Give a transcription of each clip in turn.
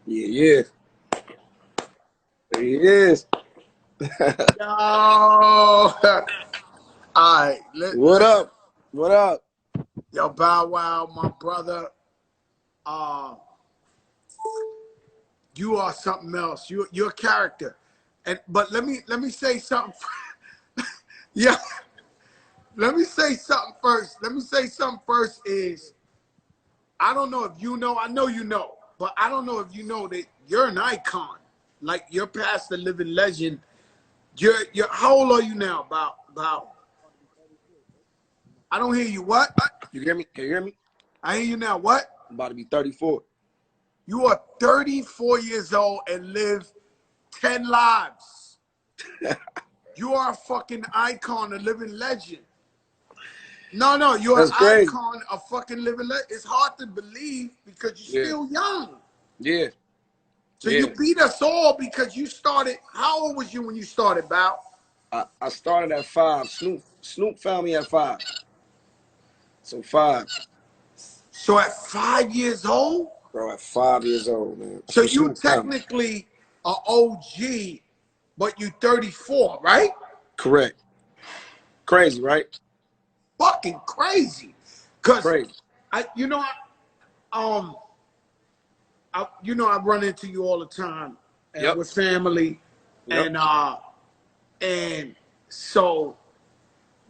Yeah, yeah. There he is. Yo, all right, What listen, up? What up? yo, Bow Wow, my brother. Uh, you are something else. You're a character, and but let me say something. Yeah, let me say something first. Let me say something first. Is I don't know if you know. I know you know, but I don't know if you know that you're an icon. Like you're past the living legend. You're. How old are you now? About. I don't hear you. What? You hear me? Can you hear me? I hear you now. What? I'm about to be 34. You are 34 years old and live 10 lives. You are a fucking icon, a living legend. No, you're an That's crazy. icon, a fucking living legend. It's hard to believe because you're Yeah, still young. yeah, So you yeah. beat us all because you started. How old was you when you started, Bow? I started at 5. Snoop found me at 5. So 5, So at 5 years old? bro. At 5 years old, man. That's So when you Snoop found me. technically are OG, but you 34, right? Correct. Crazy, right? Fucking crazy. Cause Crazy. I, you know, um, I run into you all the time, and Yep. we're family, Yep. and so,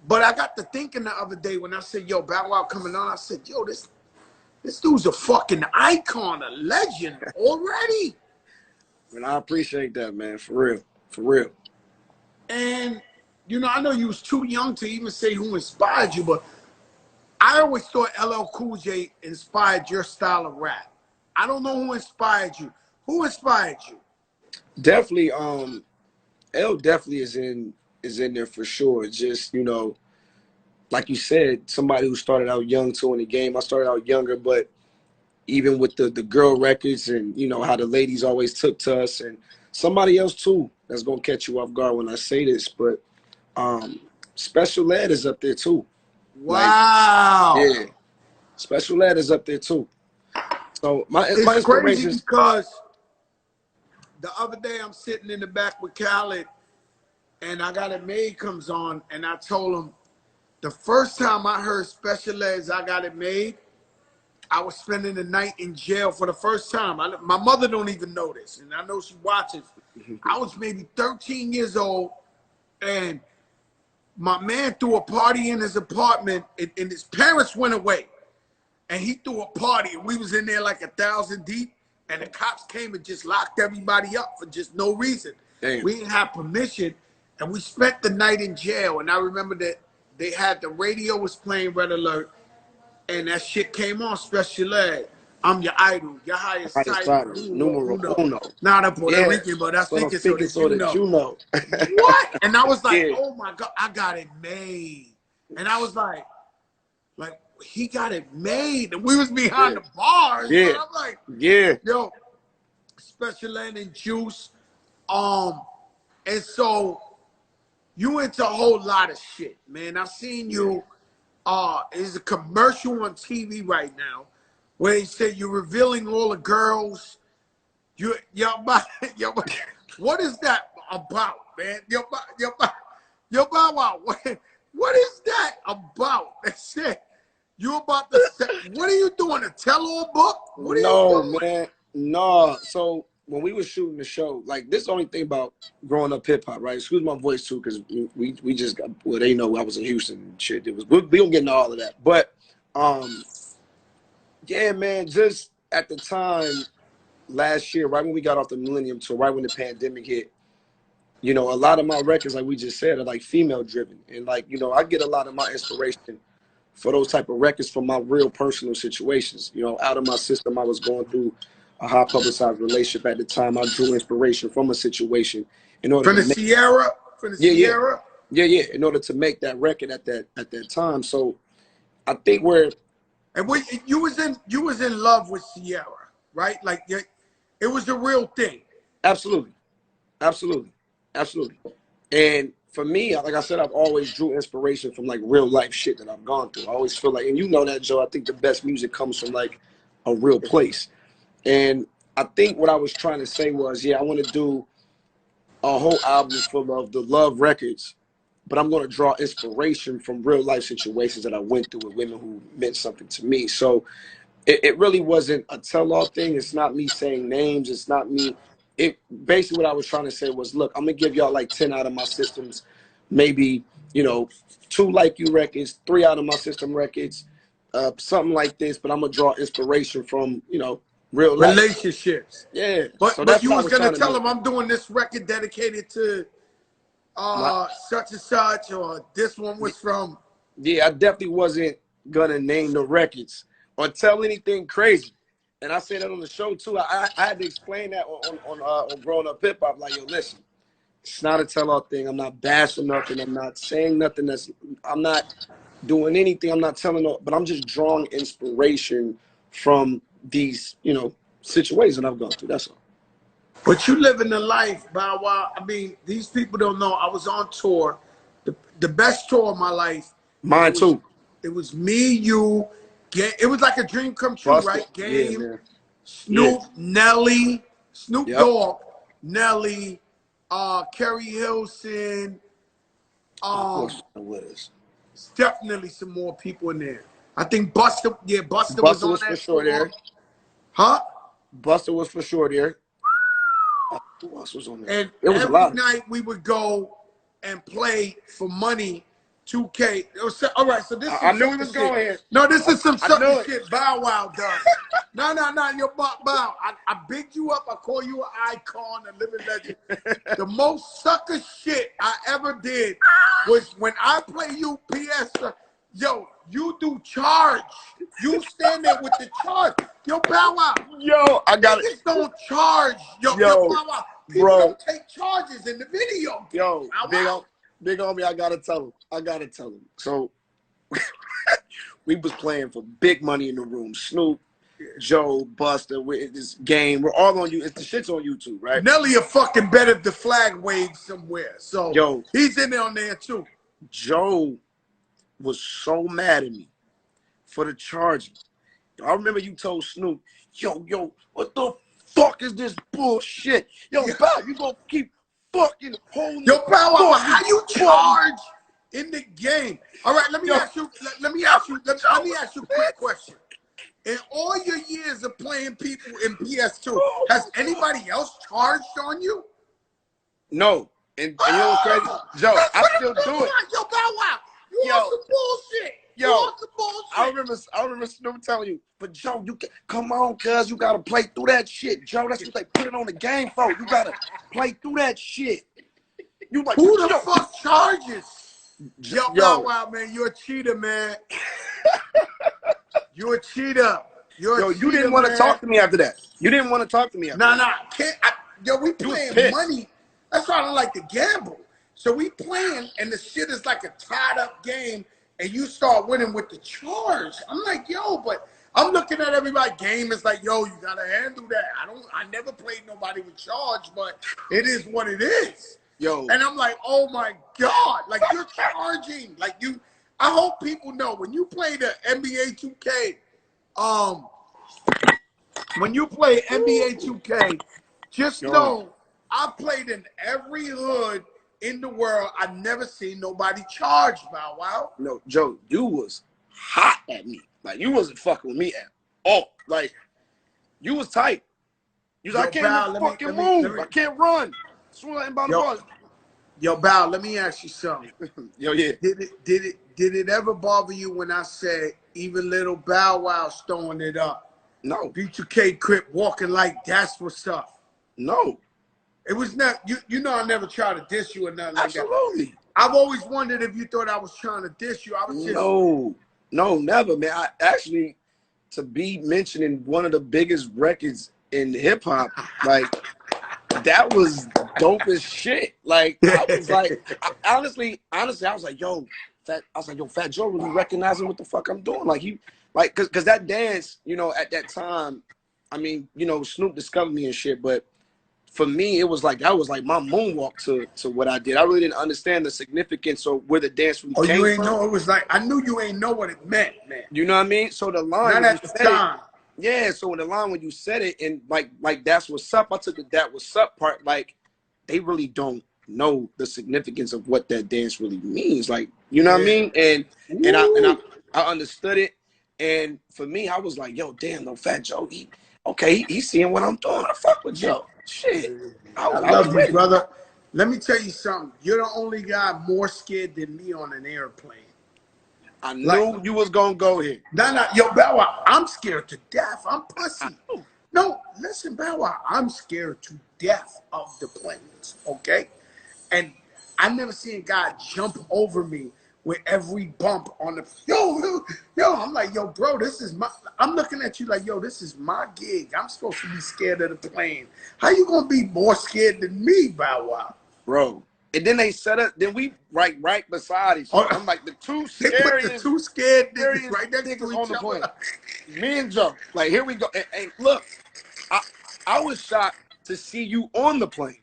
but I got to thinking the other day when I said, "Yo, Bow Wow coming on," I said, "Yo, this dude's a fucking icon, a legend already." And I appreciate that, man. For real. For real. And I know you was too young to even say who inspired you, but I always thought LL Cool J inspired your style of rap. I don't know who inspired you. Who inspired you? Definitely, L definitely is in there for sure. Just, like you said, somebody who started out young too in the game. I started out younger, but even with the girl records and how the ladies always took to us, and somebody else too that's gonna catch you off guard when I say this, but um Special Ed is up there too. Like, Wow. yeah, Special Ed is up there too. So my It's crazy inspirations. because the other day I'm sitting in the back with Khaled and I got a maid comes on and I told him the first time I heard Special Ed's I Got It Made, I was spending the night in jail for the first time. My mother don't even know this, and I know she watches. I was maybe 13 years old, and my man threw a party in his apartment, and his parents went away. And he threw a party, and we was in there like 1,000 deep, and the cops came and just locked everybody up for just no reason. Damn. We didn't have permission, and we spent the night in jail. And I remember that they had the radio was playing Red Alert, and that shit came on, Special Ed. I'm your idol, your highest Highest title, title, numero numero uno. uno. Not a Puerto Yeah. Rican, but I But I'm speak it so speaking that so you that know. you know. What? And I was like, Yeah. oh my God, I got it made. And I was like, he got it made, and we was behind Yeah. the bars. Yeah. But I'm like, Yeah. yo, Special Ed and Juice. And so you into a whole lot of shit, man. I seen you. There's a commercial on TV right now where he said you're revealing all the girls. Yo, what is that about, man? Yo, Bow Wow, what is that about? That's it. You about to say, what are you doing? A tell-all book? What are you No, doing? man. No. So when we were shooting the show, like, this is the only thing about growing up hip hop, right? Excuse my voice too, because we just got, well, they know I was in Houston and shit. It was we don't get into all of that. But yeah, man, just at the time last year, right when we got off the Millennium Tour, right when the pandemic hit, a lot of my records, like we just said, are like female driven. And like, I get a lot of my inspiration for those type of records from my real personal situations. Out of my system, I was going through a high publicized relationship at the time. I drew inspiration from a situation in order From to the make, Sierra? From the yeah, yeah, Sierra? yeah, in order to make that record at that time. So I think And you was in love with Sierra, right? Like it was the real thing. absolutely, absolutely, absolutely. And for me, like I said, I've always drew inspiration from like real life shit that I've gone through. I always feel like, and you know that, Joe, I think the best music comes from like a real place. And I think what I was trying to say was, yeah, I want to do a whole album full of the love records, but I'm going to draw inspiration from real life situations that I went through with women who meant something to me. So it really wasn't a tell-all thing. It's not me saying names. It's not me. It basically what I was trying to say was, look, I'm gonna give y'all like 10 out of my systems, maybe, you know, 2 Like You records, 3 out of my system records, something like this. But I'm gonna draw inspiration from, you know, real life. Relationships. Yeah. But So that's you what I was was gonna trying to tell make. them I'm doing this record dedicated to My, such and such, or this one was from. yeah, I definitely wasn't gonna name the records or tell anything crazy. And I said that on the show too. I had to explain that on Growing Up Hip Hop. Like, yo, listen, it's not a tell-all thing. I'm not bashing nothing. I'm not saying nothing. I'm not doing anything. I'm not telling no. But I'm just drawing inspiration from these, you know, situations that I've gone through. That's all. But you living the life, Bow Wow. I mean, these people don't know. I was on tour, the best tour of my life, and Mine too. it was me, you, it was like a dream come true, Buster. right? Yeah, Game, man. Yeah. Snoop, Nelly, Snoop Yep. Dogg, Nelly, Kerry Hilson. Of course, with us. Definitely some more people in there. I think Buster, yeah, Buster was Buster on was for that sure tour. there. Huh? Buster was for sure there. Who else was on there? And It was a every lot. night we would go and play for money, 2K. All right, so this is I some knew he sucker was going shit. here. No, this is some I knew sucker it. shit Bow Wow does. No, yo, Bow. I bigged you up. I call you an icon, a living legend. The most sucker shit I ever did was when I play you PS. Yo, you do charge. You stand there with the charge. Yo, Bow Wow. Yo, I got it. Niggas don't charge. Yo, Yo, Bow Wow. People bro. don't take charges in the video. Yo, Bow Wow. big on me. I gotta tell him. So we was playing for big money in the room. Snoop, Joe, Buster, with this game. We're all on you. It's the shit's on YouTube, right? Nelly a fucking bet if the flag waves somewhere. So Yo, he's in there on there too. Joe was so mad at me for the charges. I remember you told Snoop, yo, what the fuck is this bullshit? Yo, Bow, you gonna keep fucking holding. Yo, Bow Wow, how you charge in the game? All right, let me ask you a quick question. In all your years of playing people in PS2, has anybody else charged on you? No. And you know what's crazy? Joe, I still do it. Yo, Bow Wow, you on some bullshit. Yo, you on some bullshit. I remember Snoop telling you, but Joe, you can come on, cuz you gotta play through that shit. Joe, that's what they put it on the game for. You gotta play through that shit. You like, who the fuck charges? Yo, Bow Wow, man, you're a cheater, man. You're a cheater. You didn't want to talk to me after that. You didn't want to talk to me after that. Yo, we playing money. That's why I don't like to gamble. So we playing, and the shit is like a tied up game, and you start winning with the charge. I'm like, yo, but I'm looking at everybody. Game is like, yo, you gotta handle that. I never played nobody with charge, but it is what it is. Yo. And I'm like, oh my God, like you're charging. Like I hope people know when you play the NBA 2K, when you play NBA 2K, just know I played in every hood in the world. I never seen nobody charge, Bow Wow. No, Joe, you was hot at me. Like, you wasn't fucking with me at all. Like, you was tight. You was like, I can't fucking move. I can't run. Yo, Bow, let me ask you something. Yo, yeah. Did it ever bother you when I said even little Bow Wow's throwing it up? No. B2K Crip walking like that's what's up. No. It was not, you know, I never tried to diss you or nothing like that. Absolutely. I've always wondered if you thought I was trying to diss you. I was just. No, never, man. I actually, to be mentioning one of the biggest records in hip hop, like, that was dope as shit. Like, I was like, honestly, I was like, yo, Fat Joe really recognizing what the fuck I'm doing. Like, cause that dance, you know, at that time, I mean, you know, Snoop discovered me and shit, but for me, it was like, that was like my moonwalk to what I did. I really didn't understand the significance or where the dance really came from. Know, it was like, I knew you ain't know what it meant, man. You know what I mean? So the line, not at the time. Yeah, so in the line when you said it, and like that's what's up, I took the that what's up part, like they really don't know the significance of what that dance really means. Like, you know what I Yeah. mean? And Woo. I understood it. And for me, I was like, yo, damn, no Fat Joe, he's seeing what I'm doing. I fuck with Joe. Shit. I I was love you, with it. brother. Let me tell you something. You're the only guy more scared than me on an airplane. I Like, knew you was gonna go here. nah, yo, Bow Wow, I'm scared to death. I'm I pussy. knew. No, listen, Bow Wow, I'm scared to death of the planes, okay? And I never seen a guy jump over me with every bump on the yo. I'm like, yo, bro, this is my. I'm looking at you like, yo, this is my gig. I'm supposed to be scared of the plane. How you gonna be more scared than me, Bow Wow? Bro. And then they set up, then we right beside each other. Oh, I'm like the two they put the scariest two scared niggas scariest right next to niggas each on the plane. other. Me and Joe. Like, here we go. And look, I I was shocked to see you on the plane.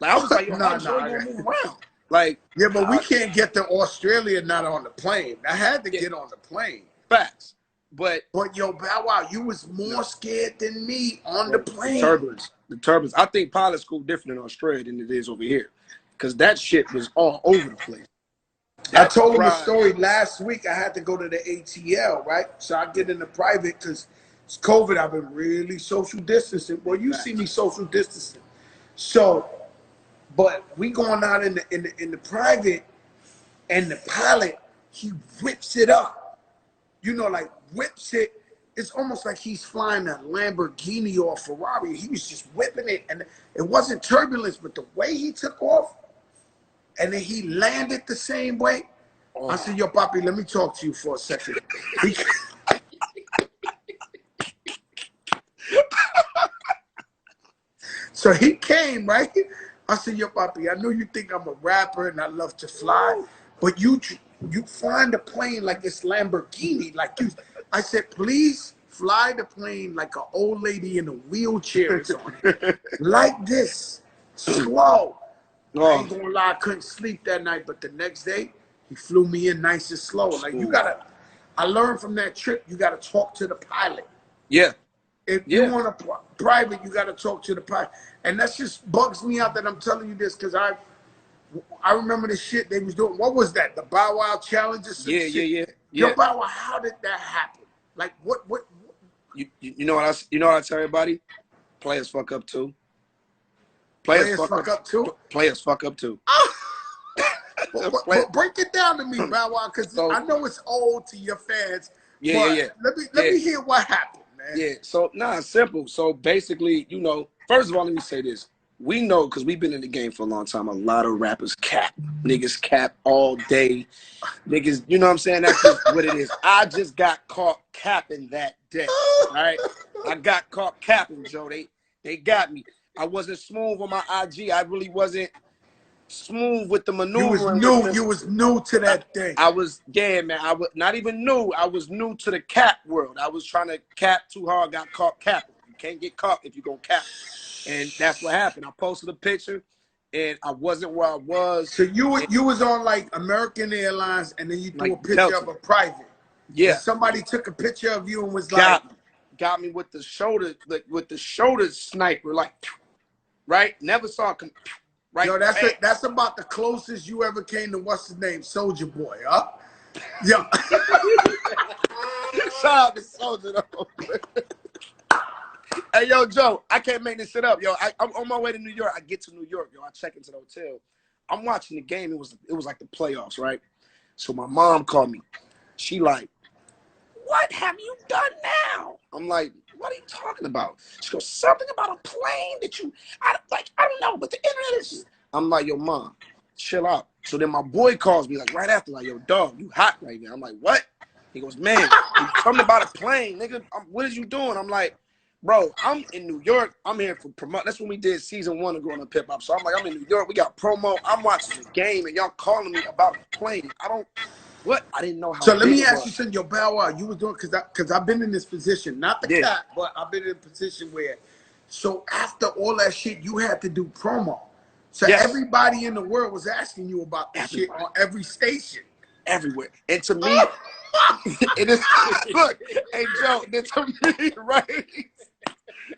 Like, I was like, yo, how Joey Nah. gonna move around? Like, Yeah, but we can't get to Australia not on the plane. I had to yeah, get on the plane. facts. But But yo, Bow Wow, you was no, more scared than me on the bro, the plane. turbulence. The turbulence. I think pilot school different in Australia than it is over here. Cause that shit was all over the place. I That told him a ride, story last week. I had to go to the ATL, right? So I get in the private because it's COVID. I've been really social distancing. Well, you see me facts. social distancing. So, but we going out in the private, and the pilot he whips it up. You know, like whips it. It's almost like he's flying a Lamborghini or a Ferrari. He was just whipping it, and it wasn't turbulence, but the way he took off, and then he landed the same way. I Oh, said, yo, Papi, let me talk to you for a second. He, so he came, right? I said, yo, Papi, I know you think I'm a rapper and I love to fly, but you flying the plane like it's Lamborghini. Like you, I said, please fly the plane like an old lady in a wheelchair is on it. Like this, slow. I ain't oh, gonna lie, I couldn't sleep that night, but the next day, he flew me in nice and slow. Like you smooth. gotta, I learned from that trip, you gotta talk to the pilot. Yeah, If you yeah. want a private, you gotta talk to the pilot. And that just bugs me out that I'm telling you this because I remember the shit they was doing. What was that? The Bow Wow challenge or some Yeah, yeah, shit? yeah, Yo, yeah. Bow Wow, how did that happen? Like what You know what I tell everybody? Players fuck up too. Players players fuck up. fuck up too? Players fuck up too. Play, But break it down to me, Bow Wow, because so I know it's old to your fans. yeah, yeah, But yeah, let yeah, me hear what happened, man. yeah. So nah, it's simple. So basically, first of all, let me say this. We know because we've been in the game for a long time. A lot of rappers cap, niggas cap all day. Niggas, you know what I'm saying? That's just what it is. I just got caught capping that day. All right, I got caught capping, Joe. They got me. I wasn't smooth on my IG. I really wasn't smooth with the maneuvering with the. You was new to I, that thing. I was, yeah, man. I was not even new. I was new to the cap world. I was trying to cap too hard. Got caught capping. You can't get caught if you're gonna cap. And that's what happened. I posted a picture, and I wasn't where I was. So you was on like American Airlines, and then you threw Like a picture Delta. of a private, and Yeah, somebody took a picture of you and was like, got me with the shoulder, with the shoulder sniper, like right. Never saw it come right. "Yo, Bam. that's about the closest you ever came to what's his name, Soldier Boy, huh?" Yo, Shout out to Soldier though. Hey, yo, Joe, I can't make this shit up. Yo, I'm on my way to New York. I get to New York, yo. I check into the hotel. I'm watching the game. It was like the playoffs, right? So my mom called me. She like, what have you done now? I'm like, what are you talking about? She goes, something about a plane that I don't know, but the internet is just. I'm like, yo, mom, chill out. So then my boy calls me like right after, like, yo, dog, you hot right now. I'm like, what? He goes, man, something about a plane, nigga. What is you doing? I'm like, bro, I'm in New York. I'm here for promote. That's when we did season 1 of Growing Up Hip Hop. So I'm like, I'm in New York. We got promo. I'm watching the game, and y'all calling me about a plane. I didn't know how so let big me it ask you was. something, yo, Bow Wow, you was doing because I've been in this position, not the Yeah. cat, but I've been in a position where, so after all that shit, you had to do promo. So Yes. everybody in the world was asking you about this shit Everybody. on every station. Everywhere. And to me, It is look, hey Joe, then to me, right?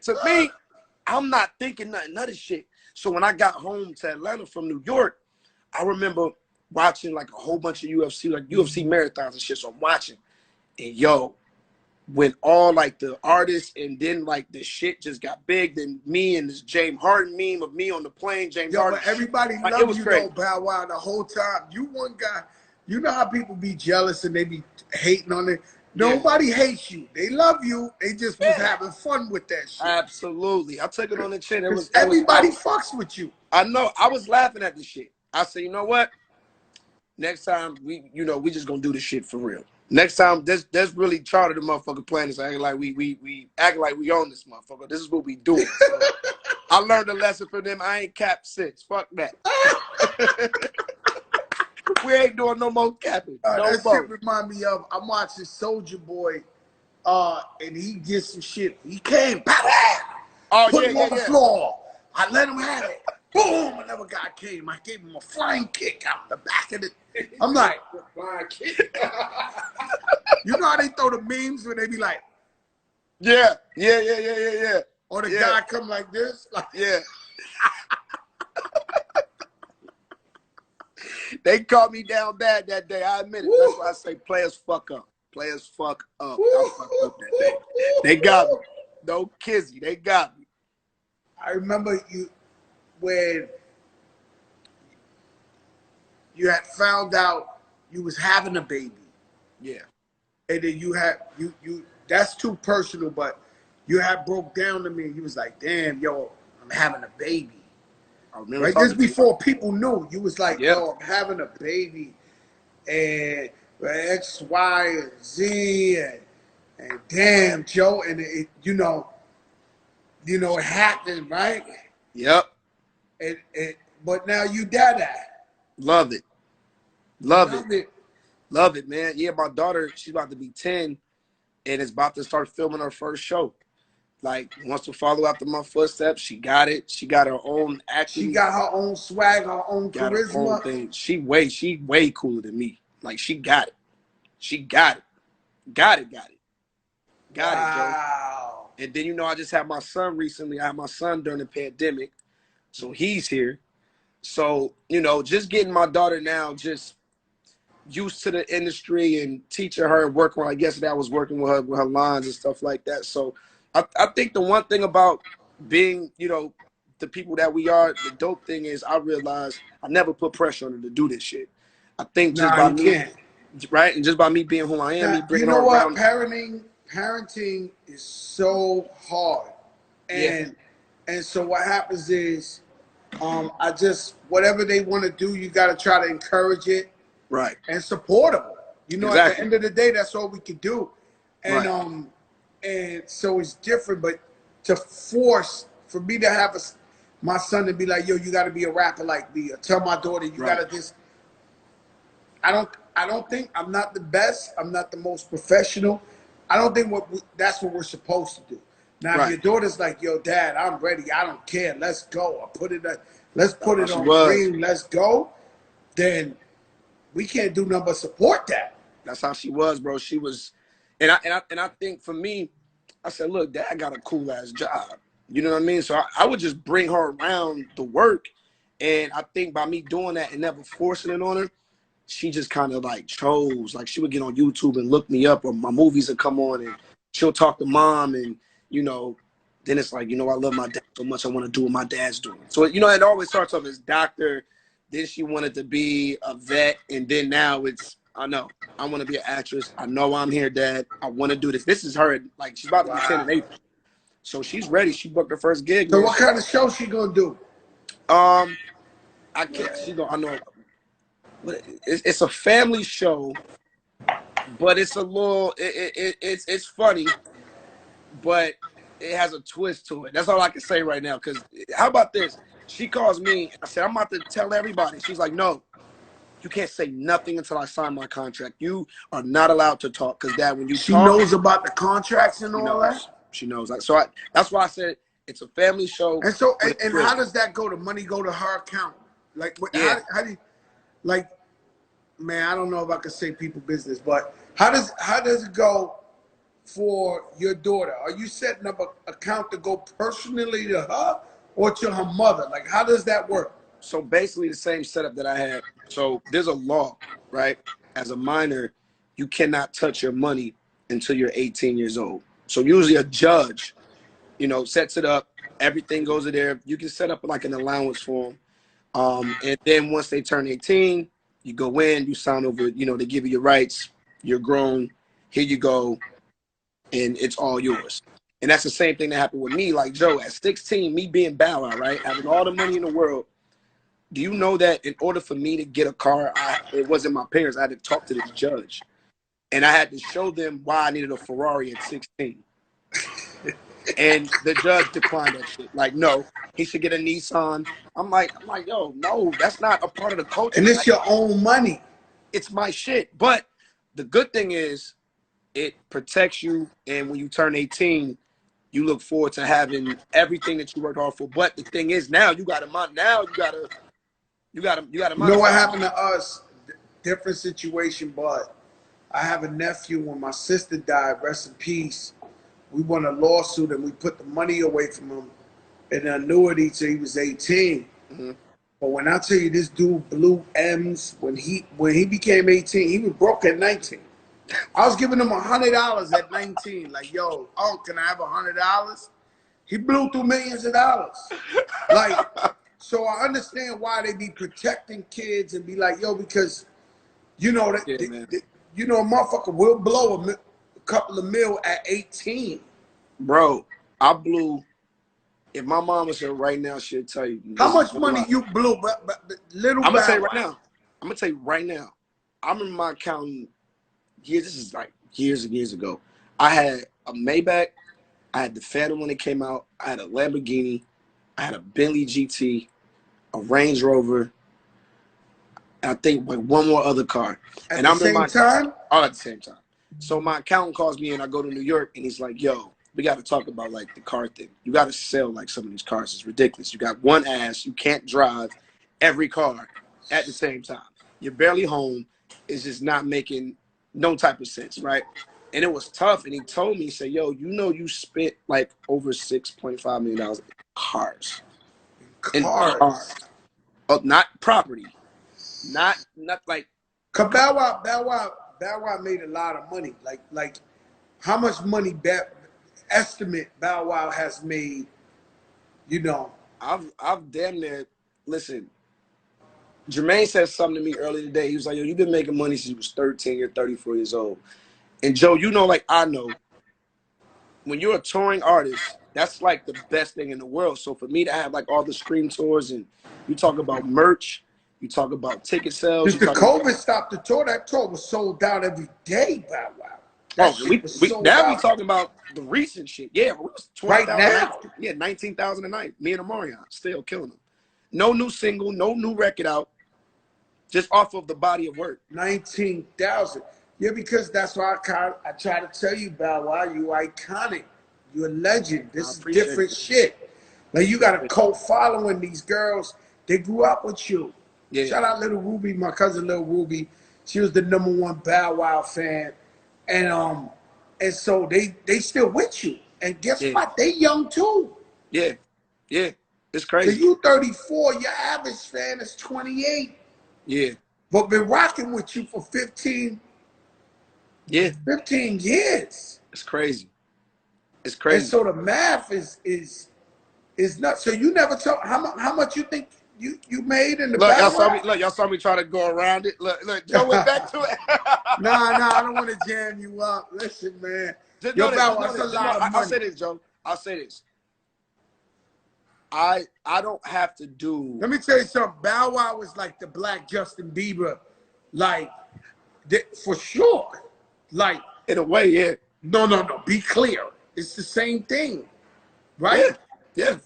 To me, I'm not thinking nothing of this shit. So when I got home to Atlanta from New York, I remember watching like a whole bunch of UFC, like UFC marathons and shit. So I'm watching, and yo, when all like the artists and then like the shit just got big, then me and this James Harden meme of me on the plane, James Yo, Harden, but everybody like, it loved was you crazy. though, Bow Wow, the whole time. You one guy. You know how people be jealous and they be hating on it. Yeah, Nobody hates you. They love you. They just was yeah, having fun with that shit. absolutely. I took it on the chin. It Because was, everybody fucks with you. I know. I was laughing at this shit. I said, you know what? Next time we just gonna do this shit for real. Next time, that's really charter the motherfucking planets. Acting like we act like we own this motherfucker. This is what we doing. So I learned a lesson from them. I ain't capped since. Fuck that. We ain't doing no more capping. No That more. shit remind me of, I'm watching Soldier Boy, and he gets some shit. He came, pow, pow, Oh put yeah, him yeah, on the yeah. floor. I let him have it. Boom, another guy came. I gave him a flying kick out the back of the. I'm like, Flying kick. you know how they throw the memes when they be like, Yeah, yeah, yeah, yeah, yeah, yeah. or the Yeah. guy come like this? Like, Yeah. They caught me down bad that day. I admit it. woo, That's why I say players fuck up. Players fuck up. I fucked up that day. They got me. No kizzy. They got me. I remember you when you had found out you was having a baby. Yeah. And then you had you that's too personal, but you had broke down to me and you was like, damn, yo, I'm having a baby. I remember Right? talking Just to you. before people knew, you was like, Yeah. yo, I'm having a baby and X, Y, and Z and damn Joe, and it it happened, right? Yep. And but now you dada. Love it. You Love it. love it. Love it, man. Yeah, my daughter, she's about to be 10 and is about to start filming her first show. Like, wants to follow after my footsteps. She got it. She got her own She acting. got her own swag, her own Got her own charisma. thing. She way cooler than me. Like, she got it. She got it. Got it, got it. Got it, Joe. Wow. And then, I just had my son recently. I had my son during the pandemic. So he's here. So, just getting my daughter now just used to the industry and teaching her and working with her. Like yesterday I was working with her lines and stuff like that. So I think the one thing about being, the people that we are, the dope thing is I realized I never put pressure on her to do this shit. I think just Nah, by you me, can't. right? And just by me being who I am, me Now, you bringing her know what? around. Parenting is so hard. Yeah. And so what happens is I just whatever they want to do, you gotta try to encourage it Right. and support them. At the Exactly. end of the day, that's all we can do. And Right. and so it's different, but to force for me to have my son to be like, yo, you gotta be a rapper like me, or tell my daughter you Right. gotta this. I don't think I'm not the best. I'm not the most professional. I don't think that's what we're supposed to do. Now, if Right. your daughter's like, "Yo, Dad, I'm ready. I don't care. Let's go. Let's put it She on was. screen. Let's go," then we can't do nothing but support that. That's how she was, bro. She was, and I think for me, I said, look, Dad got a cool ass job. You know what I mean? So I would just bring her around the work, and I think by me doing that and never forcing it on her, she just kind of like chose. Like she would get on YouTube and look me up, or my movies would come on, and she'll talk to Mom, and then it's like, I love my dad so much. I want to do what my dad's doing. So it always starts off as doctor. Then she wanted to be a vet, and then now I know I want to be an actress. I know I'm here, Dad. I want to do this. This is her. Like she's about to be 10 in Wow. April, so she's ready. She booked her first gig, So man. what kind of show she gonna do? I can't. I know. It's a family show, but it's a little. It's funny, but it has a twist to it. That's all I can say right now. Because how about this? She calls me. I said I'm about to tell everybody. She's like, no. You can't say nothing until I sign my contract. You are not allowed to talk because, Dad, when you She talk, knows about the contracts and she all knows. that. She knows. So that's why I said it's a family show. And so, With a and twist. how does that go? The money go to her account? Like, Yeah. how do you, like, man, I don't know if I could say people business, but How does it go for your daughter? Are you setting up an account to go personally to her or to her mother? Like, how does that work? So basically the same setup that I had. So there's a law, right? As a minor, you cannot touch your money until you're 18 years old. So usually a judge, sets it up. Everything goes in there. You can set up like an allowance for them. And then once they turn 18, you go in, you sign over, they give you your rights. You're grown. Here you go. And it's all yours. And that's the same thing that happened with me. Like Joe, at 16, me being Bow Wow, right? Having all the money in the world. Do you know that in order for me to get a car, it wasn't my parents. I had to talk to the judge. And I had to show them why I needed a Ferrari at 16. And the judge declined that shit. Like, no, he should get a Nissan. I'm like, yo, no, that's not a part of the And culture. it's Like, your own money. it's my shit. But the good thing is it protects you. And when you turn 18, you look forward to having everything that you worked hard for. But the thing is, now you got to You know what monetize. happened to us? Different situation, but I have a nephew. When my sister died, rest in peace, we won a lawsuit and we put the money away from him in an annuity till he was 18. Mm-hmm. But when I tell you this dude blew M's when he became 18, he was broke at 19. I was giving him $100 at 19. Like, yo, oh, can I have $100? He blew through millions of dollars. Like, so I understand why they be protecting kids and be like, yo, because Yeah, man. a motherfucker will blow a couple of mil at 18. Bro, I blew. If my mom was here right now, she'll tell you. How This is much no money lie. you blew? But little I'm gonna tell Bow you right Wow. now. I'm gonna tell you right now. I remember my accountant years. This is like years and years ago. I had a Maybach. I had the Phantom when it came out. I had a Lamborghini. I had a Bentley GT, a Range Rover. And I think like one more other car. At And the I remember same time, all at the same time. So my accountant calls me and I go to New York and he's like, yo, we got to talk about like the car thing. You got to sell like some of these cars. It's ridiculous. You got one ass. You can't drive every car at the same time. You're barely home. It's just not making no type of sense, right? And it was tough. And he told me, he said, yo, you spent like over $6.5 million in cars. In cars. cars. Oh, not property. Not like, Cause Bow Wow made a lot of money. Like how much money estimate Bow Wow has made? You know, I've damn near, listen, Jermaine said something to me earlier today. He was like, yo, you've been making money since you was 13 or 34 years old. And Joe, like I know, when you're a touring artist, that's like the best thing in the world. So for me to have like all the stream tours and you talk about merch, you talk about ticket sales, since you the talk about, COVID stopped the tour, that tour was sold out every day. Bow Wow, that oh, shit was we sold now we out talking about the recent shit. Yeah, we was right 20,000 nights. now. Yeah, 19,000 a night. Me and Amarion still killing them. No new single, no new record out, just off of the body of work. 19,000. Yeah, because that's why I try to tell you, Bow Wow, you iconic. You're a legend. I This is appreciate different it. shit. Like you got a cult following. These girls, they grew up with you. Yeah, Shout out Little Ruby, my cousin Little Ruby. She was the #1 Bow Wow fan. And so they still with you. And guess yeah, what? They young too. yeah, yeah. It's So crazy. you 34, your average fan is 28. Yeah, But been rocking with you for yeah. 15 years. It's crazy. It's And crazy. so the math is nuts. So you never told how much you think you made in the Look, y'all Bow saw me. Wow? Look, y'all saw me try to go around it. Look. Joe went back to it. Nah, I don't want to jam you up. Listen, man. Just Yo, know this. Bow Just Wow, know that's a this. Just know. lot of I'll money. say this, Joe. I'll say this. I don't have to do. Let me tell you something. Bow Wow was like the black Justin Bieber, like for sure. Like In a way, yeah, no. Be clear. It's the same thing, right? yeah, yeah.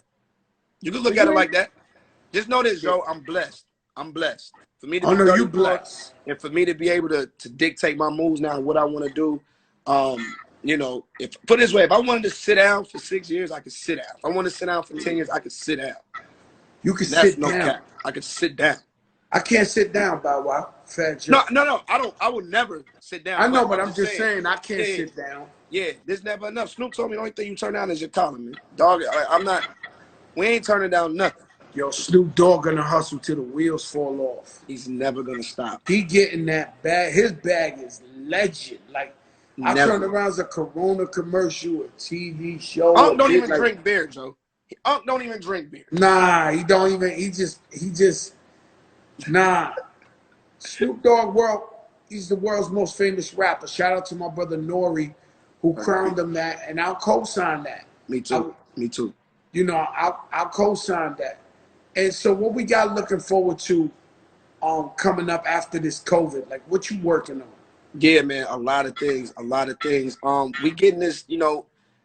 You can So look at you it ain't. like that. Just know this, Yeah. Joe. I'm blessed. I'm blessed. For me to Oh be no, you 34 blessed. and for me to be able to dictate my moves now and what I want to do. If put it this way, if I wanted to sit down for 6 years, I could sit down. If I want to sit down for 10 years, I could sit down. You can And that's sit no down. cap. I could sit down. I can't sit down, Bow Wow. Fat No, Joe. no, no. I don't. I would never sit down. I But know, but I'm I'm just just saying. saying I can't Yeah, sit down. yeah. There's never enough. Snoop told me the only thing you turn down is your collar, man. Dog, I'm not. We ain't turning down nothing. Yo, Snoop Dogg gonna hustle till the wheels fall off. He's never gonna stop. He getting that bag. His bag is legend. Like I turn Never. around as a Corona commercial, a TV show, Unc a don't bit even like. drink beer, Joe. Unc don't even drink beer. Nah, he don't even. He just. Nah. Snoop Dogg world. He's the world's most famous rapper. Shout out to my brother Nori, who crowned him that, and I'll co-sign that. Me I, too. Me too. I'll co-sign that. And so, what we got looking forward to, coming up after this COVID? Like, what you working on? Yeah, man. A lot of things. A lot of things. We getting this,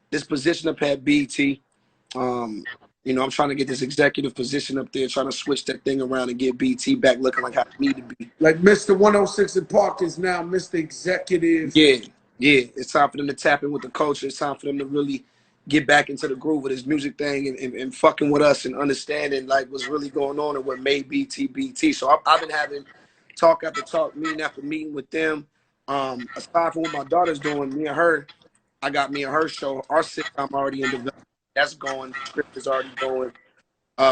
this position up at BT. Um, I'm trying to get this executive position up there, trying to switch that thing around and get BT back looking like how it need to be. Like Mr. 106 in Park is now Mr. Executive. Yeah, yeah. It's time for them to tap in with the culture. It's time for them to really get back into the groove of this music thing and fucking with us and understanding like what's really going on and what made BT BT. So I've been having talk after talk, meeting after meeting with them. Aside from what my daughter's doing, I got me and her show. Our sitcom already in development. That's going. The script is already going.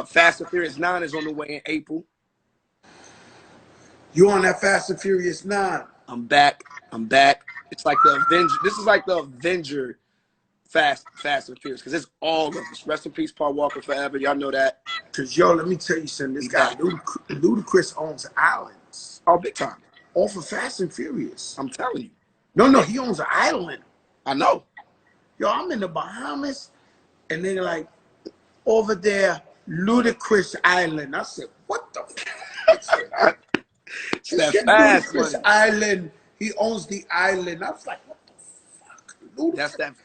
Fast and Furious 9 is on the way in April. You on that Fast and Furious 9? I'm back. I'm back. It's like the Avenger. This is like the Avenger Fast and Furious because it's all of us. Rest in peace, Paul Walker forever. Y'all know that. Cause yo, let me tell you something. This guy Ludacris owns islands. Oh, big time. Off of Fast and Furious. I'm telling you. No, he owns an island. I know. Yo, I'm in the Bahamas, and they're like, over there, Ludacris Island. I said, what the fuck? It's that fast Ludacris money. Island. He owns the island. I was like, what the fuck? Ludacris.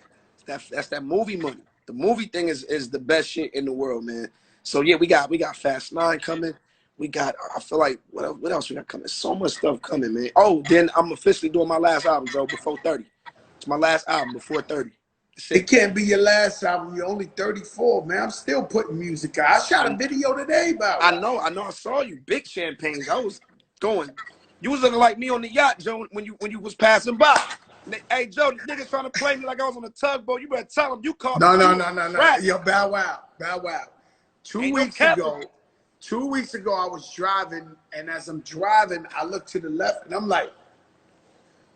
That's that movie money. The movie thing is the best shit in the world, man. So yeah, we got Fast 9 coming. We got, I feel like, what else we got coming? So much stuff coming, man. Oh, then I'm officially doing my last album, Joe, before 30. It's my last album before 30. It can't be your last album. You're only 34, man. I'm still putting music out. I shot a video today about it. I know. I saw you. Big champagnes. I was going. You was looking like me on the yacht, Joe, when you was passing by. Hey, Joe, the niggas trying to play me like I was on a tugboat. You better tell them you caught me. No. Yo, Bow Wow. 2 weeks ago, I was driving, and as I'm driving, I look to the left, and I'm like,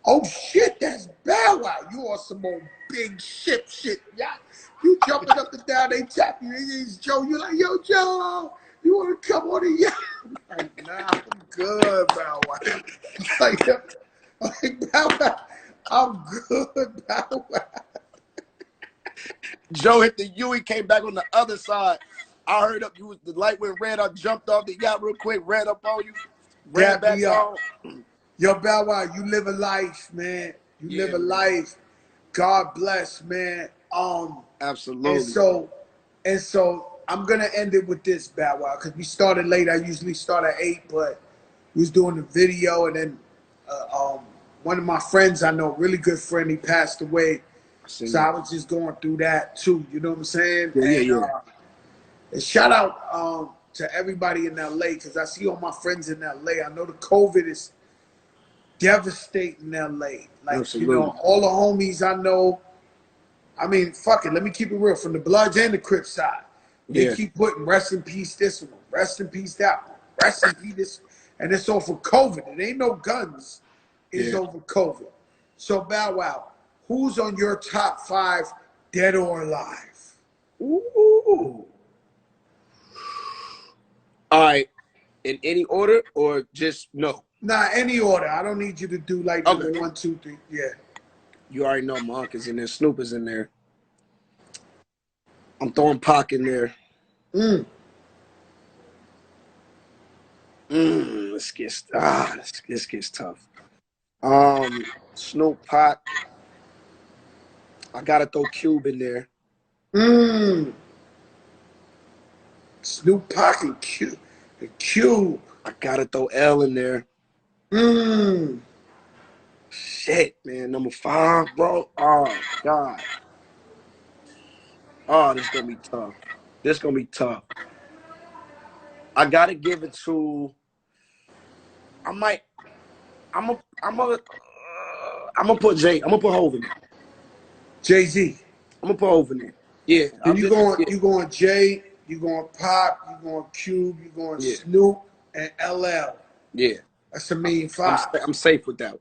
oh shit, that's Bow Wow. You on some old big shit. Yeah. You jumping up and down, they tap you. It's Joe. You're like, yo, Joe, you want to come on the yacht? I'm like, nah, I'm good, Bow Wow. Like, Bow Wow, I'm good, Bow Wow. Joe hit the U. He came back on the other side. I heard up. The light went red. I jumped off the yacht real quick. Ran up on you. Ran back on. Yo, Bow Wow, you live a life, man. You live a life. God bless, man. Absolutely. And so I'm gonna end it with this, Bow Wow, because we started late. I usually start at 8, but we was doing the video, and then one of my friends I know, really good friend, he passed away. So I was just going through that too. You know what I'm saying? Yeah. And shout out to everybody in LA, because I see all my friends in LA. I know the COVID is devastating LA. Like, Absolutely. all the homies I know. I mean, fuck it. Let me keep it real. From the Bloods and the Crips side, they keep putting rest in peace this one, rest in peace that one, rest in peace this, and it's all for COVID. It ain't no guns. It's over COVID. So Bow Wow, who's on your top 5, dead or alive? Ooh. All right. In any order or just no? Nah, any order. I don't need you to do like number 1, 2, 3. Yeah. You already know Monk is in there. Snoop is in there. I'm throwing Pac in there. This gets tough. Snoop, Pac. I gotta throw Cube in there. Snoop, Pac, and Cube. I gotta throw L in there. Shit, man. Number 5, bro. Oh, God. Oh, this is gonna be tough. I gotta give it to I might. I'm gonna put Jay. I'm gonna put Hov in there. Jay-Z. I'm gonna put Hov in there. Yeah, Then I'll you just going yeah, you going Jay, you going Pop, you going Cube, you going yeah, Snoop and LL. yeah. That's a mean I'm five. I'm safe with that one.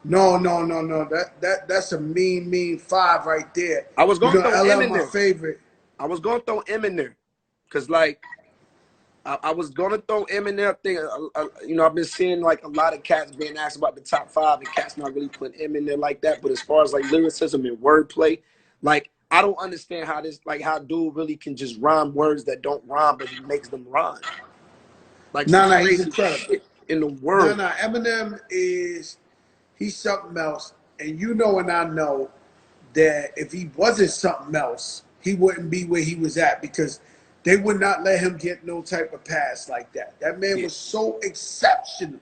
No, no, no, no. That's a mean five right there. I was You gonna know, throw M LL in my there. favorite. I was gonna throw M in there, cause like I was gonna throw M in there. I think you know I've been seeing like a lot of cats being asked about the top five, and cats not really putting M in there like that. But as far as like lyricism and wordplay, like I don't understand how this like how dude really can just rhyme words that don't rhyme, but he makes them rhyme. Like some No, no, he's crazy incredible. shit in the No, world. no, Eminem is he's something else. And you know and I know that if he wasn't something else, he wouldn't be where he was at because they would not let him get no type of pass like that. That man Yeah, was so exceptional.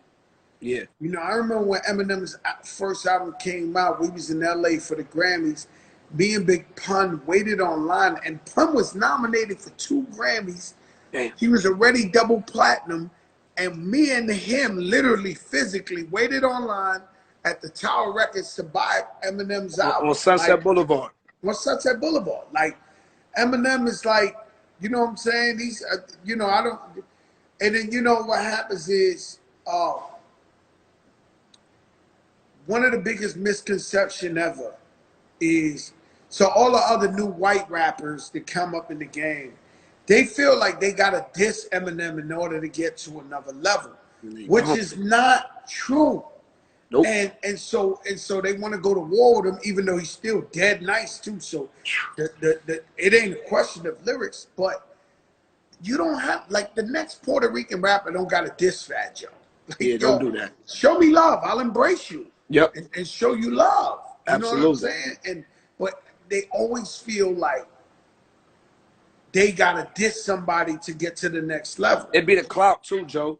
yeah, You know, I remember when Eminem's first album came out, we was in LA for the Grammys. Me and Big Pun waited online, and Pun was nominated for 2 Grammys. damn. He was already double platinum, and me and him literally physically waited online at the Tower Records to buy Eminem's On album. Sunset Like, Boulevard. on Sunset Boulevard. Like, Eminem is like, you know what I'm saying? These, you know, I don't. And then you know what happens is, one of the biggest misconception ever is so all the other new white rappers that come up in the game, they feel like they gotta diss Eminem in order to get to another level, And they which don't. is not true. Nope. And so they want to go to war with him, even though he's still dead nice too. So it ain't a question of lyrics, but you don't have like the next Puerto Rican rapper don't got a diss Fat Joe. Yeah, Like, don't yo, do that. show me love, I'll embrace you, Yep. and show you love. You know what I'm Absolutely. saying? And but they always feel like they gotta diss somebody to get to the next level. It'd be the clout too, Joe.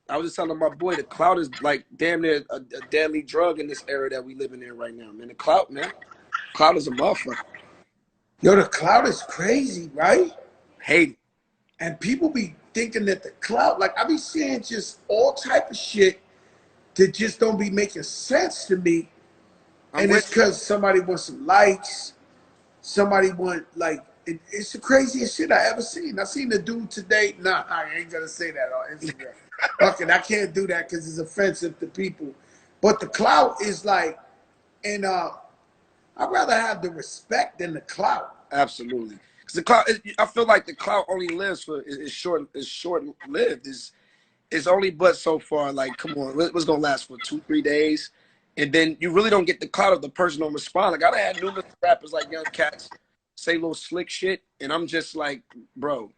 I was just telling my boy the clout is like damn near a deadly drug in this era that we living in right now, man. The clout, man. Clout is a motherfucker. Yo, the cloud is crazy, right? Hate it. And people be thinking that the cloud, like I be seeing just all type of shit that just don't be making sense to me. I'm And it's with you. because somebody wants some likes. Somebody want like it's the craziest shit I ever seen. I seen the dude today. Nah, I ain't gonna say that on Instagram. Fuck it, I can't do that because it's offensive to people. But the clout is like, and I'd rather have the respect than the clout. Absolutely. Because the clout, I feel like the clout only lives for is short. Is short lived. Is only but so far. Like, come on, what's gonna last for 2-3 days, and then you really don't get the clout if the person don't respond. Like I had numerous rappers like Young Cats say little slick shit, and I'm just like, bro,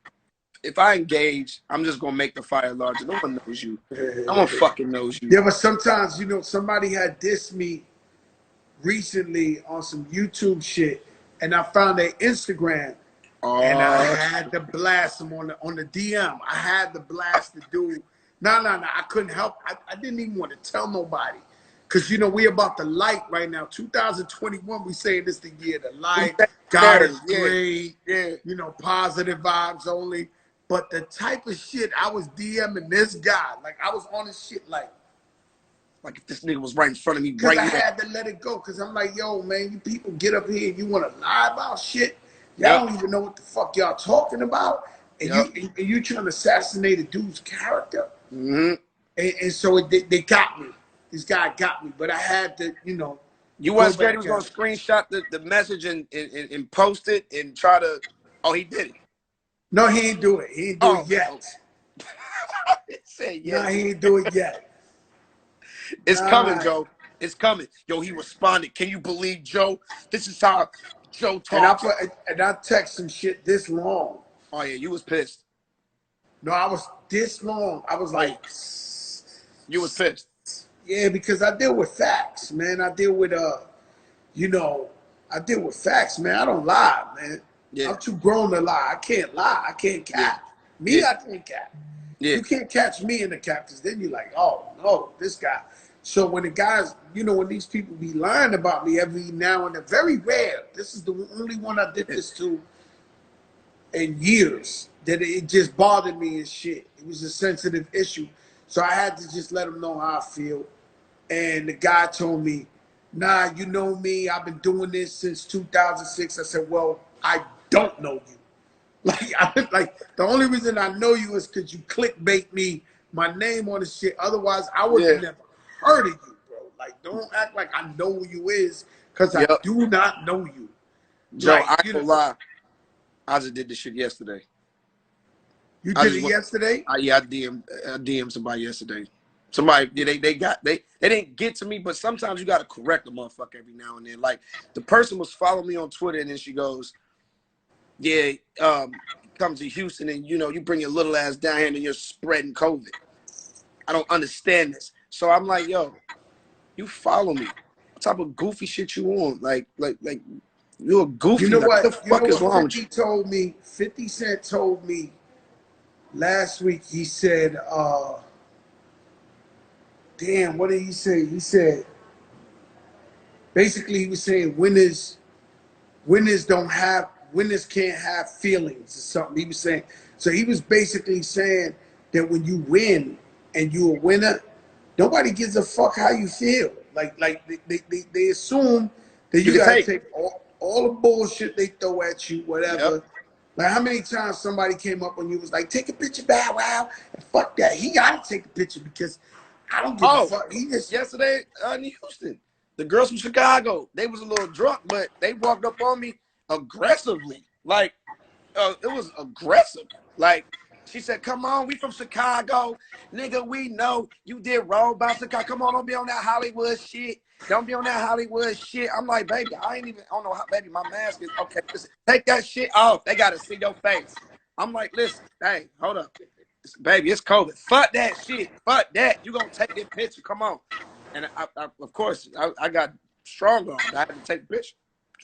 if I engage, I'm just gonna make the fire larger. No one knows you. No one fucking knows you. Yeah, but sometimes you know somebody had dissed me recently on some YouTube shit, and I found their Instagram, and I Oh, had to blast them on the DM. I had to blast the dude. No, no, no. I couldn't help. I didn't even want to tell nobody. Cause you know we about the light right now. 2021, we saying this the year the we light. say God there. is Yeah, great. yeah. You know, positive vibes only. But the type of shit I was DMing this guy, like I was on his shit, like Like if this nigga was right in front of me because right I now. had to let it go. Because I'm like, yo, man, you people get up here and you want to lie about shit. Yep, Y'all don't even know what the fuck y'all talking about. And yep. you trying to assassinate a dude's character. Mm-hmm. And so they got me. This guy got me. But I had to, you know, You go wasn't scared he back was at gonna him. screenshot the message and post it and try to. Oh, he did it. No, he ain't do it. He ain't do Oh, it okay, yet. okay. Say No, yeah. he ain't do it yet. It's coming, Nah. Joe. It's coming. Yo, he responded. Can you believe Joe? This is how Joe And I talks. put and I text some shit this long. Oh yeah, you was pissed. No, I was this long. I was Oh yeah, like, you was pissed. yeah, because I deal with facts, man. I deal with you know, I deal with facts, man. I don't lie, man. Yeah, I'm too grown to lie. I can't lie. I can't yeah, cap. Me, yeah, I can't cap. yeah. You can't catch me in the cap because then you're like, oh no, this guy. So when the guys, you know, when these people be lying about me every now and then, very rare. This is the only one I did this to in years that it just bothered me and shit. It was a sensitive issue. So I had to just let him know how I feel. And the guy told me, nah, you know me. I've been doing this since 2006. I said, well, I don't know you. Like the only reason I know you is because you clickbait me, my name on the shit. Otherwise, I would have Yeah. never heard of you, bro. Like, don't act like I know who you is, because I Yep. do not know you. Joe, Like, I ain't gonna lie. I just did this shit yesterday. you I did just it went. yesterday? Yeah, I DM somebody yesterday. Somebody they didn't get to me, but sometimes you gotta correct a motherfucker every now and then. Like the person was following me on Twitter, and then she goes, "Yeah, come to Houston, and you bring your little ass down here, and you're spreading COVID. I don't understand this." So I'm like, "Yo, you follow me? What type of goofy shit you on? Like you're You goofy. know Like what the what? You know fuck is what wrong with 50 you?" told me? 50 Cent told me last week. He said, damn, what did he say? He said, basically, he was saying winners can't have feelings or something. He was saying, so he was basically saying that when you win and you a winner, nobody gives a fuck how you feel. Like they assume that You you can gotta take. take all the bullshit they throw at you, Yep. whatever. Like how many times somebody came up when you was like, take a picture, Bow Wow, and fuck that. He gotta take a picture because I don't give a Oh, fuck. He just yesterday in Houston, the girls from Chicago, they was a little drunk, but they walked up on me aggressively. Like, it was aggressive. Like, she said, "Come on, we from Chicago. Nigga, we know you did wrong by Chicago. Come on, don't be on that Hollywood shit. Don't be on that Hollywood shit." I'm like, "Baby, I ain't even, I don't know how, baby, my mask is, okay, listen, take that shit off. They got to see your face." I'm like, "Listen, hey, hold up. Baby, it's COVID. Fuck that shit. Fuck that. You gonna take this picture. Come on." And I of course, I got strong armed. I had to take a picture.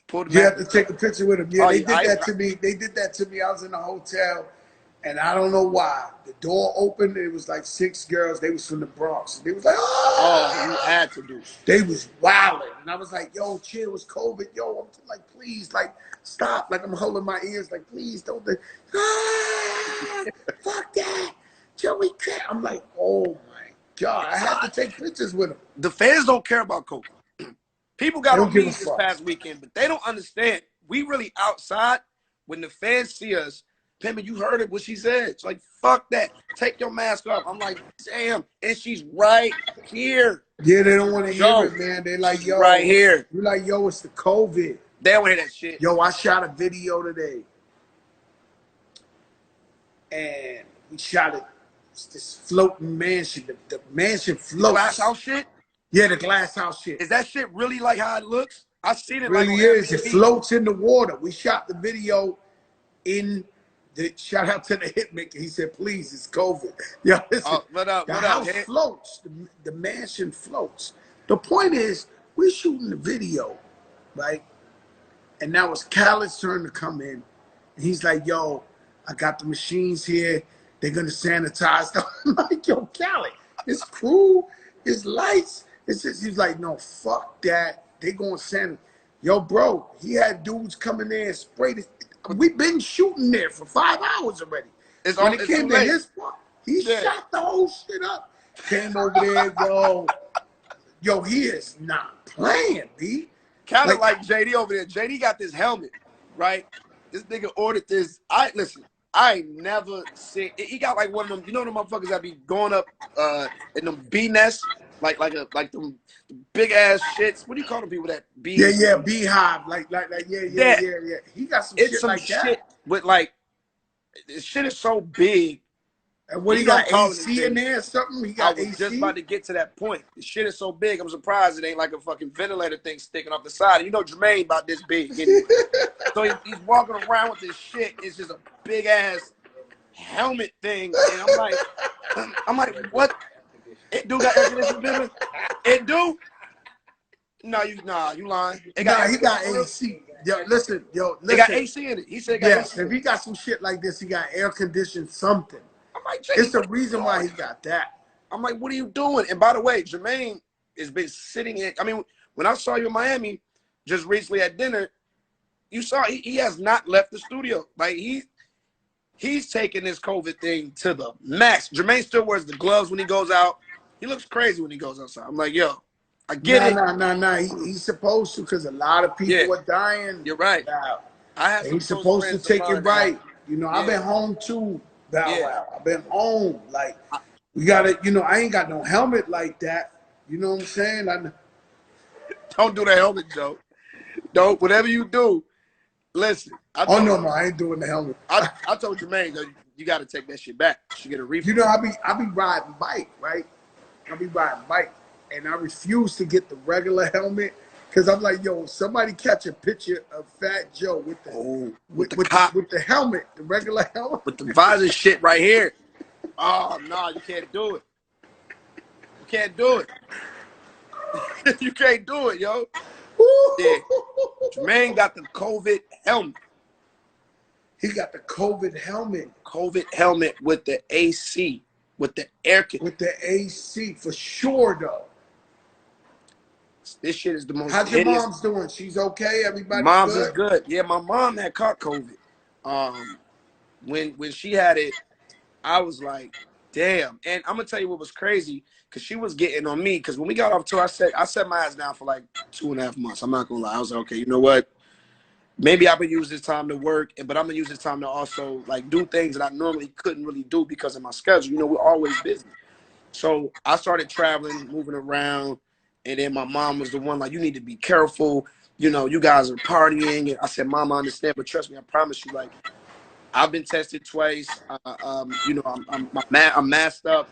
Pull the You mask. have to take a picture with him. Yeah, Oh, they yeah, did that to me. They did that to me. I was in a hotel, and I don't know why. The door opened. It was like 6 girls. They was from the Bronx. They was like, oh, you ah! had to do. They was wilding, and I was like, yo, chill. It's COVID. Yo, I'm like, please, like, stop. Like, I'm holding my ears. Like, please don't. Ah, fuck that. Joey Cat. I'm like, oh my god. I had to take pictures with him. The fans don't care about COVID. People They got don't on give a me this fuck. past weekend, but they don't understand. We really outside when the fans see us. Pimpin', you heard it, what she said. It's like, fuck that. Take your mask off. I'm like, damn. And she's right here. Yeah, they don't want to hear Joe, it, man. They like, she's right yo, here. you like, yo, it's the COVID. They don't hear that shit. Yo, I shot a video today, and we shot it. It's this floating mansion. The mansion The glass floats. house shit? Yeah, the glass house shit. Is that shit really like how it looks? I seen it like Really on is. It Airbnb. floats in the water. We shot the video in the. Shout out to the hitmaker. He said, "Please, it's COVID." Yo, listen. Oh, what up? The What up? house Hey, floats. The mansion floats. The point is, we're shooting the video, right? And now it's Khaled's turn to come in. And he's like, yo, I got the machines here. They're going to sanitize them. I'm like, yo, Khaled, it's crew, it's lights. It's just, he's like, no, fuck that. They going to sanitize. Yo, bro, he had dudes coming there and sprayed it. We've been shooting there for 5 hours already. When it it's too came to late. his part, he Yeah. shot the whole shit up. Came over there, yo, he is not playing, B. Kind of Like, like JD over there. JD got this helmet, right? This nigga ordered this. Listen, I ain't never seen. He got like one of them. You know them motherfuckers that be going up in them bee nests, like them big ass shits. What do you call them people that yeah, bees? yeah, beehive, That yeah. He got some it's shit some like that. shit with like this shit is so big. And what And he you know I'm got calling this AC in thing. there or something? He I got was just about AC. to get to that point. The shit is so big, I'm surprised it ain't like a fucking ventilator thing sticking off the side. And you know Jermaine about this big anyway. So he's walking around with this shit. It's just a big ass helmet thing. And I'm like, what? It do got air conditioning, Pimpin'? It do? You lying. It got Nah, air he conditioning got for real? AC. Yo, listen, It got listen. AC in it. He said it got Yes, AC in if it. he got some shit like this, he got air conditioned something. I'm like, It's JD, the what are you reason why doing? he got that. I'm like, what are you doing? And by the way, Jermaine has been sitting in. I mean, when I saw you in Miami just recently at dinner, you saw he has not left the studio. Like He's taking this COVID thing to the max. Jermaine still wears the gloves when he goes out. He looks crazy when he goes outside. I'm like, yo, I get Nah, it. nah, nah, nah. He's supposed to, because a lot of Yeah, people are dying you're right. now. I have And some he's close supposed to friends of take it mine that have, right. You know, I've yeah, been home too, Bow yeah. Wow. I've been home. Like, we gotta, you know, I ain't got no helmet like that. You know what I'm saying? Don't do the helmet joke. Don't, whatever you do, listen, Oh no, no, I ain't doing the helmet. I told Jermaine, you got to take that shit back. You should get a You refund. know, I be riding bike, right? I be riding bike, and I refuse to get the regular helmet because I'm like, yo, somebody catch a picture of Fat Joe with the Oh, with with the with the, cop, with the helmet, the regular helmet. with the visor shit right here. Oh, no, you can't do it. You can't do it. You can't do it, yo. Yeah. Jermaine got the COVID helmet. He got the COVID helmet COVID helmet with the AC, with the air conditioning. with the AC for sure, though. This shit is the most How's your hideous. mom's doing? She's okay. Everybody Mom's is good? good. Yeah, my mom had caught COVID. When she had it, I was like, damn. And I'm gonna tell you what was crazy, because she was getting on me. Because when we got off tour, I set my ass down for like 2.5 months. I'm not gonna lie. I was like, okay, you know what? Maybe I would use this time to work, but I'm gonna use this time to also like do things that I normally couldn't really do because of my schedule. You know, we're always busy. So I started traveling, moving around, and then my mom was the one like, you need to be careful. You know, you guys are partying. And I said, Mom, I understand, but trust me, I promise you, like, I've been tested twice. You know, I'm masked up,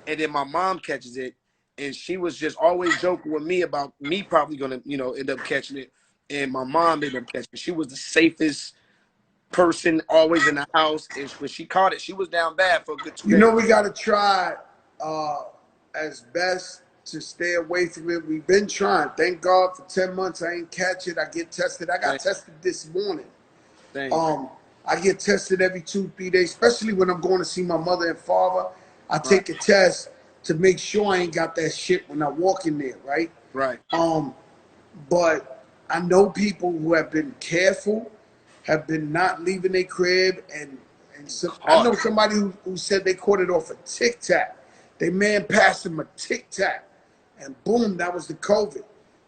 and then my mom catches it, and she was just always joking with me about me probably gonna, you know, end up catching it, and my mom ended up catching it. She was the safest person always in the house, and when she caught it, she was down bad for a good two You days. know, we got to try uh, as best to stay away from it. We've been trying. Thank God for 10 months I ain't catch it. I get tested. I got Same, tested this morning. same. Um, I get tested every 2, 3 days, especially when I'm going to see my mother and father. I Right, take a test to make sure I ain't got that shit when I walk in there, right? right. Um, but I know people who have been careful, have been not leaving their crib, and I Caught know it. somebody who said they caught it off a Tic Tac. They man passed them a Tic Tac, and boom, that was the COVID.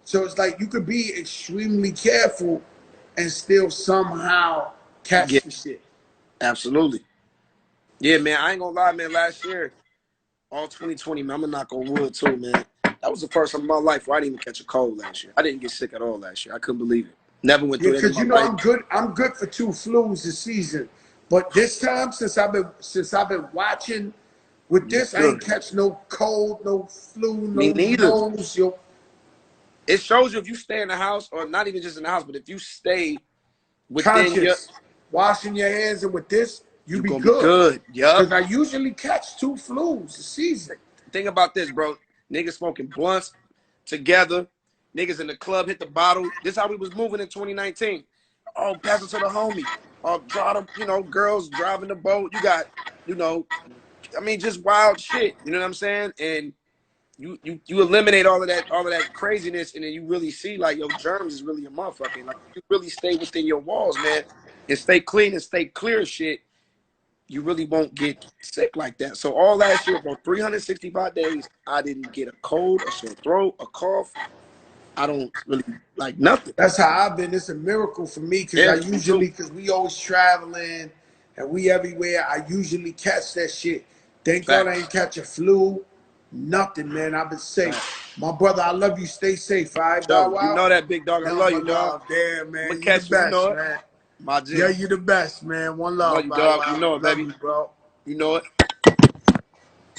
So it's like you could be extremely careful and still somehow Yeah, catch the shit. absolutely. Yeah, man. I ain't gonna lie, man. Last year, all 2020, man, I'm gonna knock on wood too, man. That was the first time in my life where I didn't even catch a cold last year. I didn't get sick at all last year. I couldn't believe it. Never went Yeah, through that in because my you know life. I'm good for 2 flus this season. But this time, since I've been watching with You this, I ain't good. catch no cold, no flu, Me no neither. nose. Yo, It shows you if you stay in the house, or not even just in the house, but if you stay within your, conscious, washing your hands, and with this, you you be gonna be good. good. Yup. Because I usually catch 2 flus a season. Think about this, bro. Niggas smoking blunts together. Niggas in the club hit the bottle. This how we was moving in 2019. Oh, pass it to the homie. Oh, draw the, you know, girls driving the boat. You got, you know, I mean, just wild shit. You know what I'm saying? And you eliminate all of that craziness, and then you really see like your germs is really a motherfucker. Like you really stay within your walls, man, and stay clean and stay clear of shit, you really won't get sick like that. So all last year, bro, 365 days, I didn't get a cold, a sore throat, a cough. I don't really like nothing. That's how I've been. It's a miracle for me because Yeah, me too. because we always traveling and we everywhere. I usually catch that shit. Thank God I Facts. ain't catch a flu. Nothing, man. I've been safe. Facts. My brother, I love you. Stay safe, all right, Bow Joe, you Wow? know that, big dog. I love Number you, dog. love. Yeah, I'm gonna man. You the catch you. You know best, it, man. my Yeah, G. you the best, man. One I love love, you, Bow dog. You Wow. know it, Love baby. you, bro. You know it.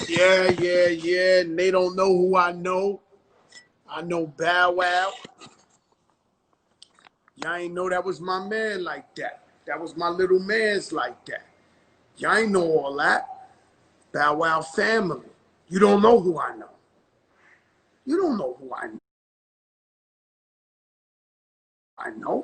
Yeah, yeah, yeah. And they don't know who I know. I know Bow Wow. Y'all ain't know that was my man like that. That was my little man's like that. Y'all ain't know all that. Bow Wow family. You don't know who I know. You don't know who I know. I know.